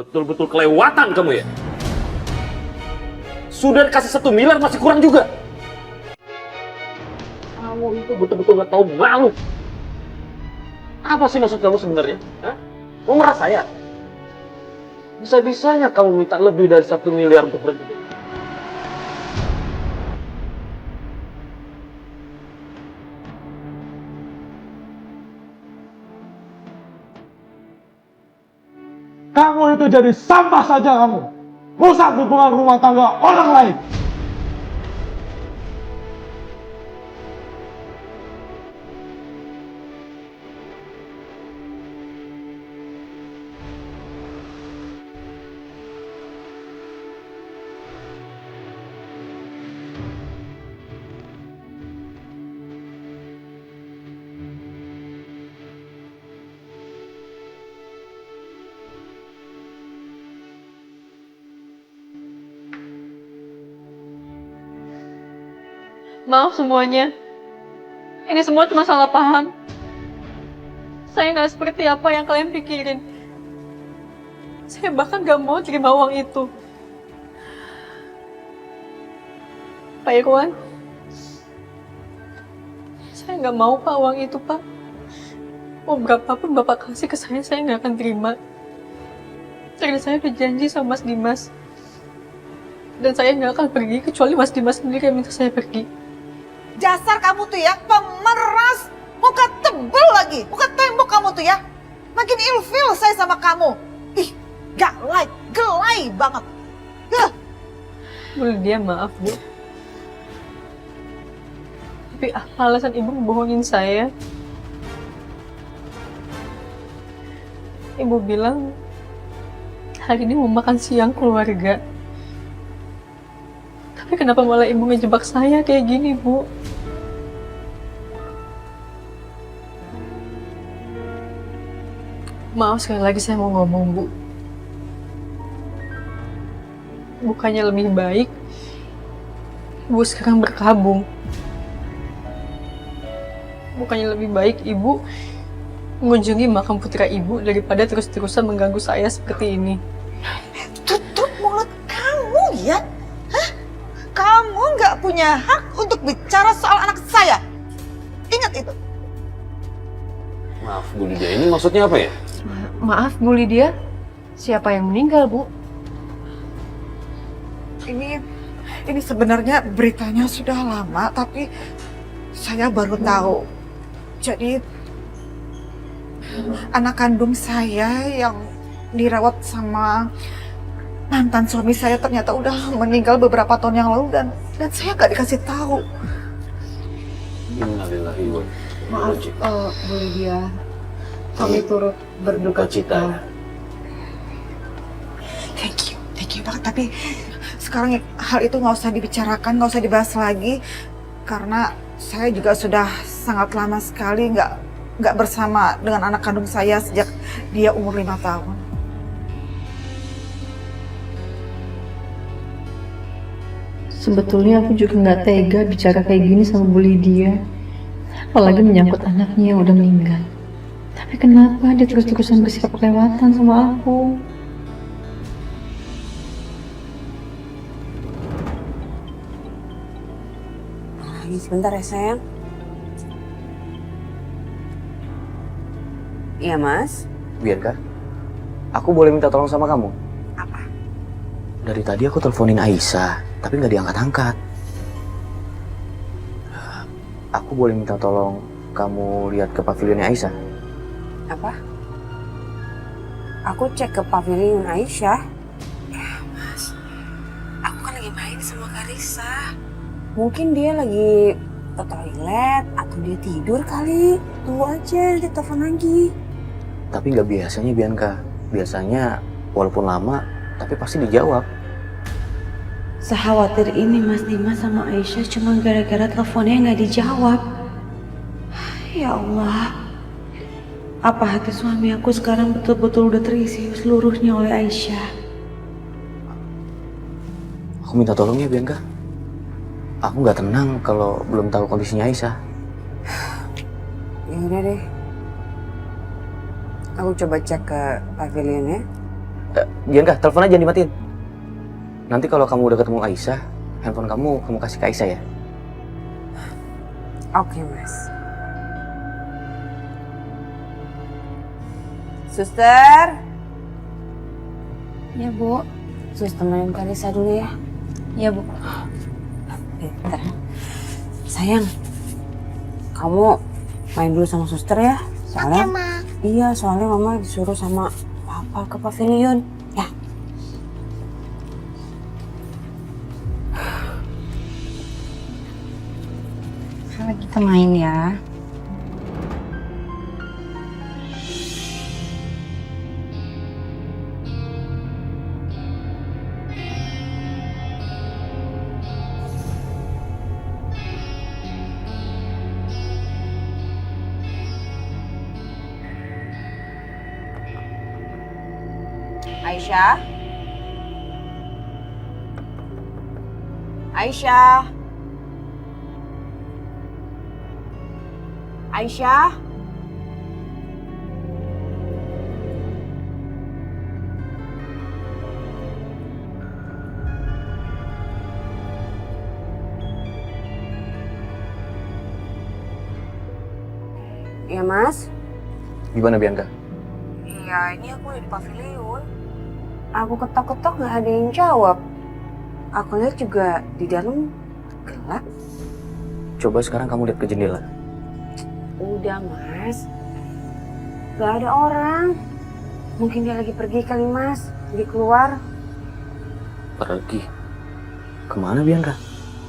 Betul-betul kelewatan kamu ya. Sudah dikasih 1 miliar masih kurang juga. Kamu itu betul-betul gak tahu malu. Apa sih maksud kamu sebenarnya? Hah? Mau merasa saya? Bisa-bisanya kamu minta lebih dari 1 miliar untuk berhenti. Kamu itu jadi sampah saja kamu. Rusak hubungan rumah tangga orang lain. Maaf semuanya. Ini semua cuma salah paham. Saya nggak seperti apa yang kalian pikirin. Saya bahkan nggak mau terima uang itu. Pak Irwan, saya nggak mau Pak uang itu Pak. Mau berapapun Bapak kasih ke saya nggak akan terima. Karena saya berjanji sama Mas Dimas. Dan saya nggak akan pergi kecuali Mas Dimas sendiri yang minta saya pergi. Dasar kamu tuh ya, pemeras. Muka tebel lagi, muka tembok kamu tuh ya. Makin ilfil saya sama kamu. Ih, gelai banget. Bu Lydia, maaf Bu. Tapi apa alasan Ibu membohongin saya? Ibu bilang hari ini mau makan siang keluarga. Tapi kenapa malah Ibu ngejebak saya kayak gini, Bu? Maaf sekali lagi saya mau ngomong, Bu. Bukannya lebih baik, Ibu sekarang berkabung. Bukannya lebih baik Ibu mengunjungi makam putra Ibu daripada terus-terusan mengganggu saya seperti ini. Tutup mulut kamu ya. Hah? Kamu nggak punya hak untuk bicara soal anak saya. Ingat itu. Maaf Bu Lydia, ini maksudnya apa ya? Maaf Bu Lydia, siapa yang meninggal Bu? Ini sebenarnya beritanya sudah lama, tapi saya baru tahu. Jadi anak kandung saya yang dirawat sama mantan suami saya ternyata udah meninggal beberapa tahun yang lalu dan saya nggak dikasih tahu. Innalillahi wa Maaf Bu Lydia, kami turut berduka cita. Thank you banget. Tapi sekarang hal itu nggak usah dibicarakan, nggak usah dibahas lagi, karena saya juga sudah sangat lama sekali nggak bersama dengan anak kandung saya sejak dia umur 5 tahun. Sebetulnya aku juga nggak tega bicara kayak gini sama Bu Lydia, apalagi menyangkut anaknya yang udah meninggal. Tapi kenapa dia terus-terusan bersikap kelewatan sama aku? Sebentar ya sayang. Iya Mas. Bianca, aku boleh minta tolong sama kamu? Apa? Dari tadi aku teleponin Aisyah, tapi nggak diangkat-angkat. Aku boleh minta tolong kamu lihat ke pavilionnya Aisyah? Apa? Aku cek ke pavilion Aisyah. Ya Mas, aku kan lagi main sama Karissa. Mungkin dia lagi ke toilet atau dia tidur kali. Tunggu aja, nanti telepon lagi. Tapi nggak biasanya Bianca. Biasanya walaupun lama, tapi pasti dijawab. Sekhawatir ini Mas Dimas sama Aisyah cuma gara-gara teleponnya nggak dijawab. Ya Allah, apa hati suami aku sekarang betul-betul udah terisi seluruhnya oleh Aisyah? Aku minta tolong ya Bianca. Aku nggak tenang kalau belum tahu kondisinya Aisyah. Ya udah deh. Aku coba cek ke pavilionnya. Bianca, telepon aja dimatiin. Nanti kalau kamu udah ketemu Aisyah, handphone kamu kasih ke Aisyah ya. Oke, Mas. Suster. Ya, Bu. Sus, temenin Karissa dulu ya. Ya, Bu. Bentar. Sayang, kamu main dulu sama suster ya. Soalnya, iya, soalnya mama disuruh sama papa ke pavilion. Ya. Kalau kita main ya. Aisyah. Aisyah. Aisyah. Ya, Mas. Gimana Bianca? Iya, ini aku di pavilion. Aku ketok-ketok nggak ada yang jawab. Aku lihat juga di dalam gelap. Coba sekarang kamu lihat ke jendela. Udah, Mas. Gak ada orang. Mungkin dia lagi pergi kali, Mas. Lagi keluar. Pergi? Kemana Bianca?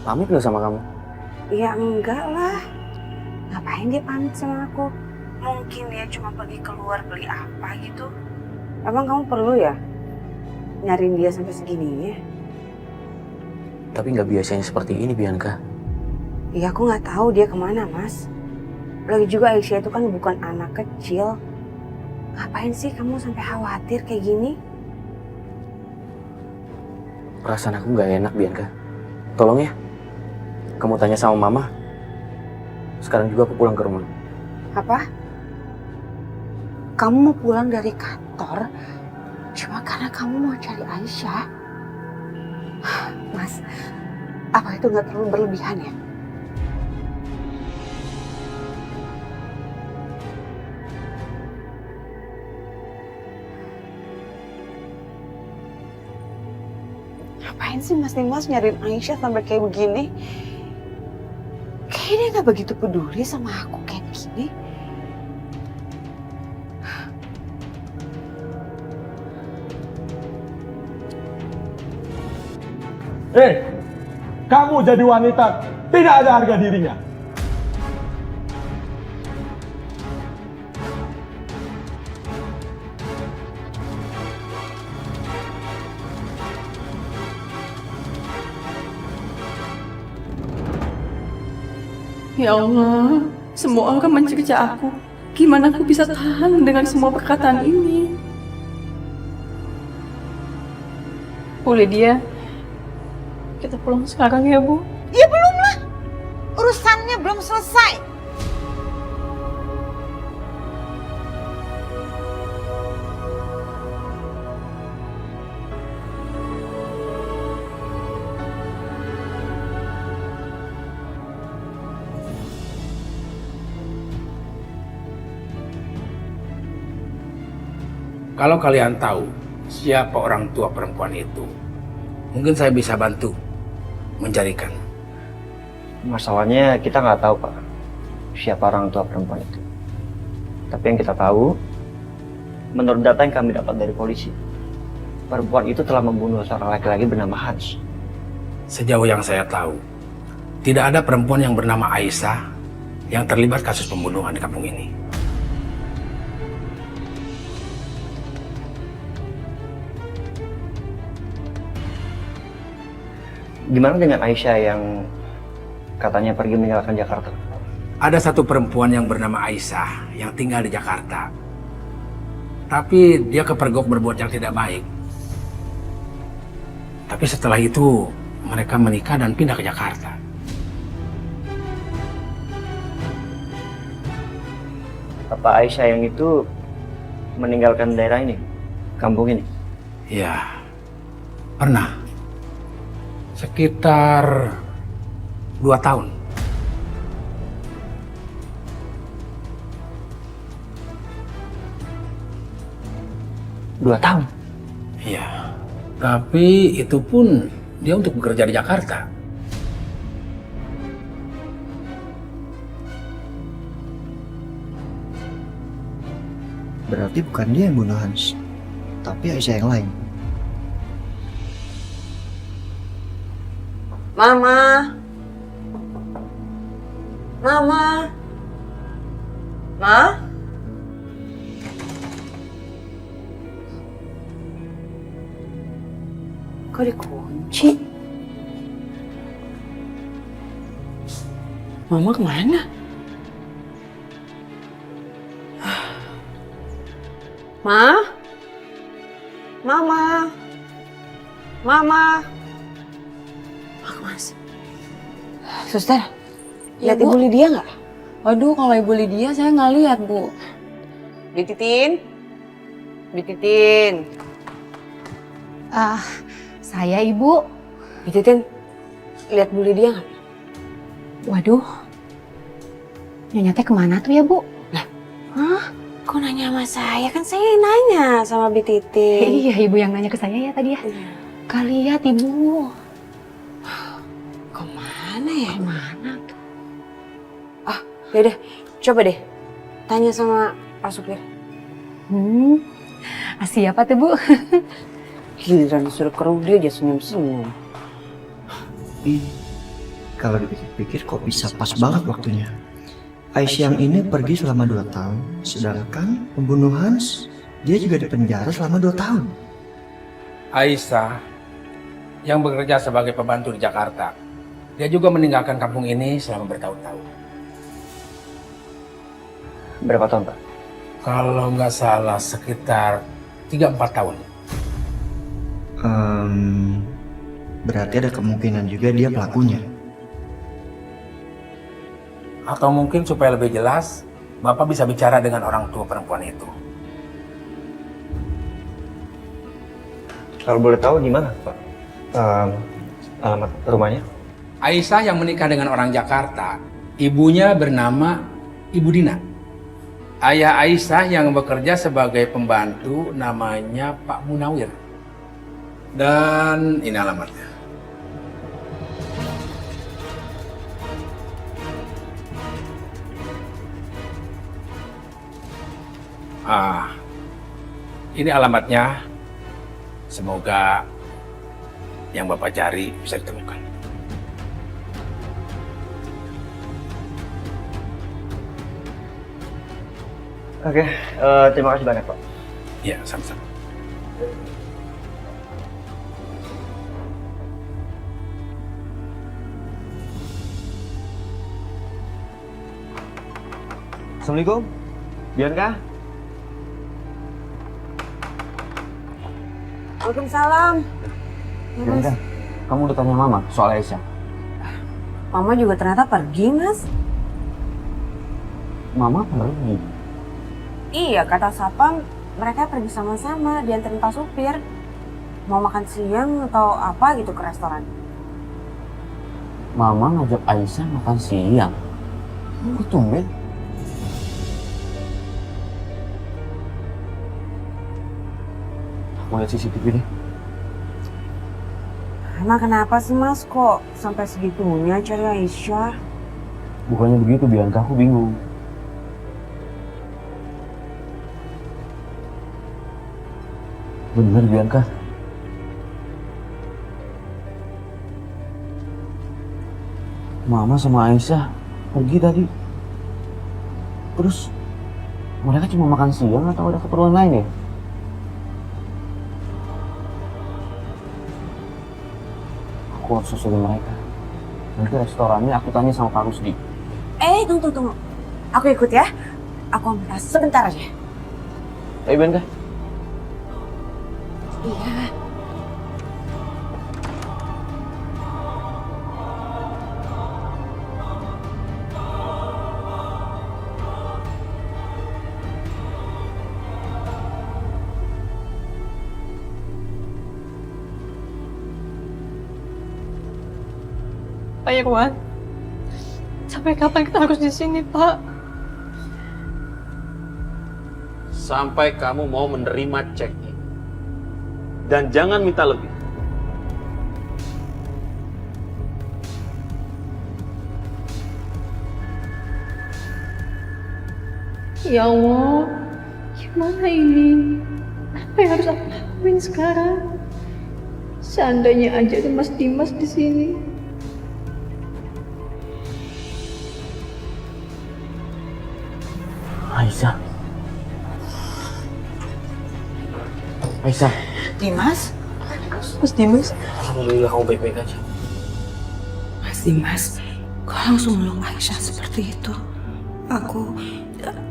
Pamit nggak sama kamu? Ya enggak lah. Ngapain dia pamit sama aku? Mungkin dia cuma pergi keluar beli apa gitu. Emang kamu perlu ya nyariin dia sampai segininya? Tapi nggak biasanya seperti ini Bianca. Ya aku nggak tahu dia kemana, Mas. Lagi juga Aisyah itu kan bukan anak kecil. Ngapain sih kamu sampai khawatir kayak gini? Perasaan aku nggak enak Bianca. Tolong ya, kamu tanya sama mama. Sekarang juga aku pulang ke rumah. Apa? Kamu mau pulang dari kantor cuma karena kamu mau cari Aisyah? Mas, apa itu nggak terlalu berlebihan ya? Ngapain sih Mas Dimas nyariin Aisyah sampai kayak begini? Kayaknya dia nggak begitu peduli sama aku kayak gini. Kamu jadi wanita tidak ada harga dirinya. Ya Allah, semua orang mencerca aku. Gimana aku bisa tahan dengan semua perkataan ini? Bu Lydia, kita pulang sekarang ya, Bu. Ya belum lah. Urusannya belum selesai. Kalau kalian tahu siapa orang tua perempuan itu, mungkin saya bisa bantu mencarikan. Masalahnya kita nggak tahu Pak, siapa orang tua perempuan itu. Tapi yang kita tahu, menurut data yang kami dapat dari polisi, perempuan itu telah membunuh seorang laki-laki bernama Hans. Sejauh yang saya tahu, tidak ada perempuan yang bernama Aisyah yang terlibat kasus pembunuhan di kampung ini. Gimana dengan Aisyah yang katanya pergi meninggalkan Jakarta? Ada satu perempuan yang bernama Aisyah yang tinggal di Jakarta. Tapi dia kepergok berbuat yang tidak baik. Tapi setelah itu mereka menikah dan pindah ke Jakarta. Apa Aisyah yang itu meninggalkan daerah ini, kampung ini? Ya, pernah. Sekitar 2 tahun. Dua tahun? Iya. Tapi itu pun dia untuk bekerja di Jakarta. Berarti bukan dia yang bunuh Hans, tapi Aisyah yang lain. Mama. Mama. Ma? Kok dikunci? Mama kemana? Ma? Mama? Mama? Mas. Suster, Ya, lihat Bu. Ibu Lydia nggak? Waduh, kalau Ibu Lydia saya nggak lihat, Bu. Dititin? Dititin? Saya Ibu. Dititin, lihat Bu Lydia nggak? Waduh. Nyonya teh kemana tuh ya, Bu? Hah? Kok nanya sama saya? Kan saya yang nanya sama Bi Titin. Iya, Ibu yang nanya ke saya ya tadi ya. Kali lihat Ibu. Kemana ya? Kemana tuh? Yaudah, coba deh tanya sama Pak Supir. Siapa tuh, Bu? Giliran disuruh keruk dia aja senyum-senyum. Kalau dipikir-pikir kok bisa pas banget waktunya. Aisyah yang ini pergi selama 2 tahun, sedangkan pembunuh Hans, dia juga dipenjara selama 2 tahun. Aisyah yang bekerja sebagai pembantu di Jakarta. Dia juga meninggalkan kampung ini selama bertahun-tahun. Berapa tahun, Pak? Kalau nggak salah sekitar 3-4 tahun. Berarti ada kemungkinan juga dia pelakunya. Atau mungkin supaya lebih jelas, Bapak bisa bicara dengan orang tua perempuan itu. Kalau boleh tahu di mana, Pak? Alamat rumahnya? Aisyah yang menikah dengan orang Jakarta, ibunya bernama Ibu Dina. Ayah Aisyah yang bekerja sebagai pembantu namanya Pak Munawir. Dan ini alamatnya. Ini alamatnya. Semoga yang Bapak cari bisa ditemukan. Oke, terima kasih banyak, Pak. Ya, sama-sama. Assalamualaikum, Bianca. Waalaikumsalam. Bianca, kamu udah tanya Mama soal Aisyah? Mama juga ternyata pergi, Mas. Mama pergi? Iya, kata Sapam, mereka pergi sama-sama, dianterin Pak Supir. Mau makan siang atau apa gitu ke restoran. Mama ngajak Aisyah makan siang? Kok tumben? Aku lihat CCTV deh. Emang kenapa sih, Mas? Kok sampai segitunya cari Aisyah? Bukannya begitu, Bianca. Aku bingung. Bener, Bianca. Mama sama Aisyah pergi tadi. Terus mereka cuma makan siang atau ada keperluan lain ya? Aku harus susulin mereka. Nanti restorannya aku tanya sama Pak Rusdi. Tunggu. Aku ikut ya. Aku ambil tas sebentar aja. Ayo, Bianca. Iya. Pak Irwan, sampai kapan kita harus di sini, Pak? Sampai kamu mau menerima cek ini. Dan jangan minta lebih. Ya Allah, gimana ini? Apa yang harus aku lakuin sekarang? Seandainya aja ada Mas Dimas di sini. Aisyah. Aisyah. Dimas? Mas Dimas? Alhamdulillah kamu baik-baik aja. Mas Dimas, kok langsung meluk Aisyah seperti itu?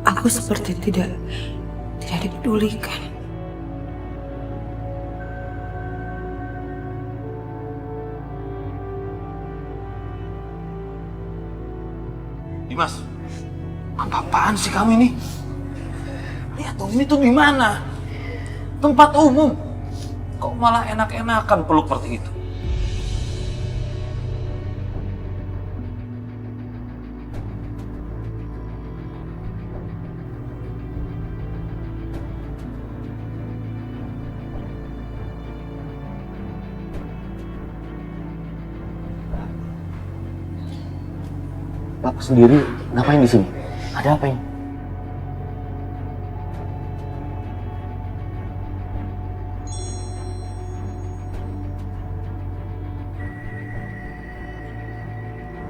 Aku seperti tidak dipedulikan. Dimas, apa-apaan sih kamu ini? Lihat dong, ini tuh di mana? Tempat umum. Kok malah enak-enakan peluk seperti itu? Bapak sendiri ngapain di sini? Ada apa ini?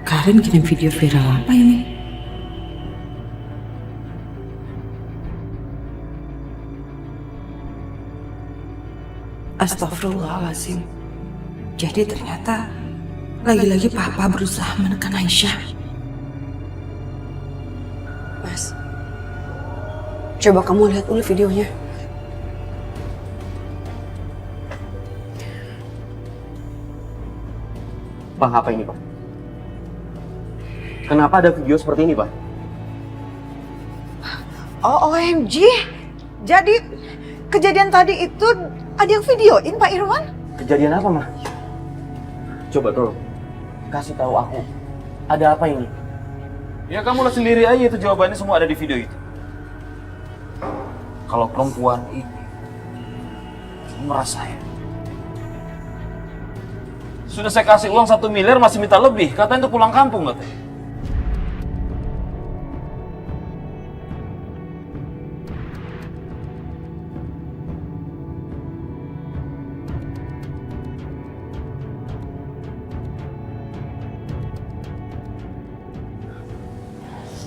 Karen kirim video viral apa ini? Astagfirullahaladzim. Jadi ternyata lagi-lagi Papa berusaha menekan Aisyah. Mas, coba kamu lihat dulu videonya. Pak, apa ini, Pak? Kenapa ada video seperti ini, Pak? Oh, OMG. Jadi kejadian tadi itu ada yang videoin Pak Irwan? Kejadian apa, Ma? Coba tolong kasih tahu aku. Ada apa ini? Ya kamu lihat sendiri aja, itu jawabannya semua ada di video itu. Kalau perempuan ini merasa saya. Sudah saya kasih uang 1 miliar masih minta lebih. Katanya untuk pulang kampung katanya.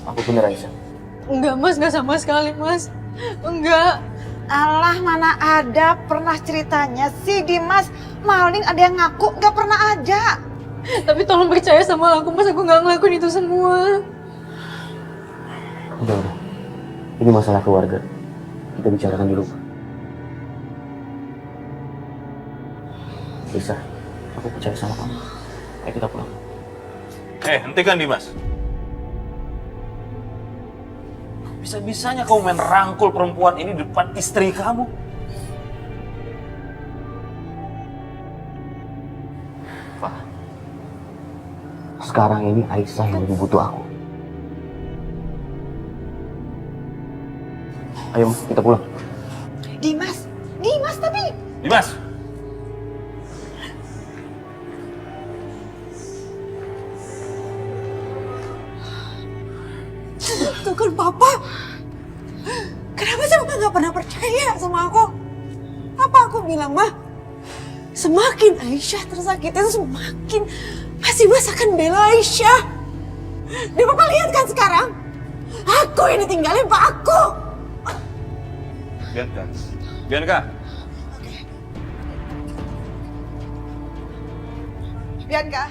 Aku bener, Aisyah. Enggak, Mas. Enggak sama sekali, Mas. Enggak. Alah, mana ada pernah ceritanya si Dimas maling ada yang ngaku, nggak pernah aja. Tapi tolong percaya sama aku, Mas. Aku nggak ngelakuin itu semua. Udah. Ini masalah keluarga. Kita bicarakan dulu. Bisa. Aku percaya sama kamu. Ayo kita pulang. Hentikan Dimas. Bisa-bisanya kamu main rangkul perempuan ini di depan istri kamu. Pak, sekarang ini Aisyah yang lebih butuh aku. Ayo, kita pulang. Dimas tapi... Dimas! Tuh kan Papa. Kenapa sih Papa nggak pernah percaya sama aku? Apa aku bilang, Mah? Semakin Aisyah tersakiti, semakin Mas Dimas akan bela Aisyah. Dan Papa lihat kan sekarang? Aku ini tinggalin Pak aku. Bianca. Bianca. Bianca.